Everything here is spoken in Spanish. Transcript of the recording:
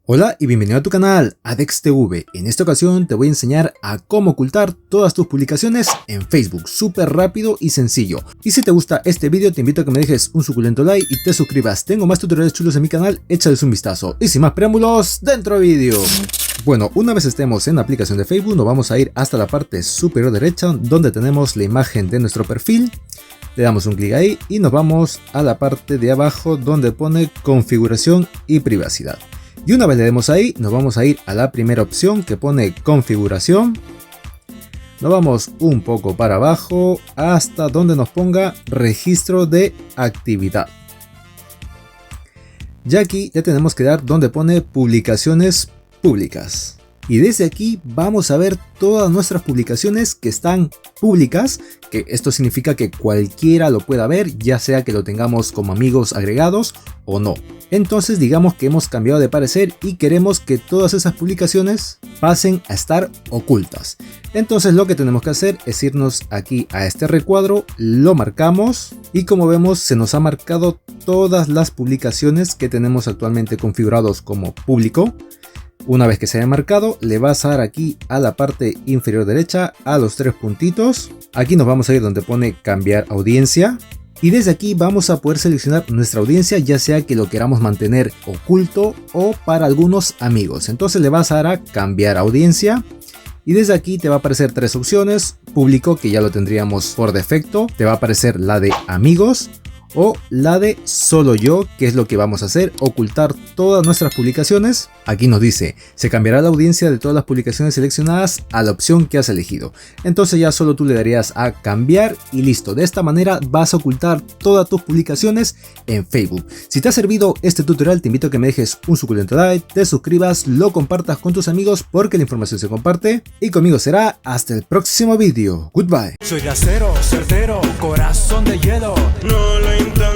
Hola y bienvenido a tu canal, ADEXTV. En esta ocasión te voy a enseñar a cómo ocultar todas tus publicaciones en Facebook, súper rápido y sencillo. Y si te gusta este vídeo te invito a que me dejes un suculento like y te suscribas. Tengo más tutoriales chulos en mi canal, échales un vistazo. Y sin más preámbulos, ¡dentro vídeo! Bueno, una vez estemos en la aplicación de Facebook nos vamos a ir hasta la parte superior derecha donde tenemos la imagen de nuestro perfil. Le damos un clic ahí y nos vamos a la parte de abajo donde pone configuración y privacidad. Y una vez le demos ahí, nos vamos a ir a la primera opción que pone configuración. Nos vamos un poco para abajo hasta donde nos ponga registro de actividad. Ya aquí ya tenemos que dar donde pone publicaciones públicas. Y desde aquí vamos a ver todas nuestras publicaciones que están públicas, que esto significa que cualquiera lo pueda ver, ya sea que lo tengamos como amigos agregados o no. Entonces digamos que hemos cambiado de parecer y queremos que todas esas publicaciones pasen a estar ocultas. Entonces lo que tenemos que hacer es irnos aquí a este recuadro, lo marcamos y como vemos se nos ha marcado todas las publicaciones que tenemos actualmente configurados como público. Una vez que se haya marcado, le vas a dar aquí a la parte inferior derecha a los tres puntitos. Aquí nos vamos a ir donde pone cambiar audiencia. Y desde aquí vamos a poder seleccionar nuestra audiencia, ya sea que lo queramos mantener oculto o para algunos amigos. Entonces le vas a dar a cambiar audiencia. Y desde aquí te va a aparecer tres opciones. Público, que ya lo tendríamos por defecto. Te va a aparecer la de amigos. O la de solo yo, que es lo que vamos a hacer, ocultar todas nuestras publicaciones. Aquí nos dice, se cambiará la audiencia de todas las publicaciones seleccionadas a la opción que has elegido. Entonces ya solo tú le darías a cambiar y listo. De esta manera vas a ocultar todas tus publicaciones en Facebook. Si te ha servido este tutorial te invito a que me dejes un suculento like, te suscribas, lo compartas con tus amigos porque la información se comparte. Y conmigo será hasta el próximo vídeo. Goodbye. Soy de acero, certero, corazón de hielo. No lo intento.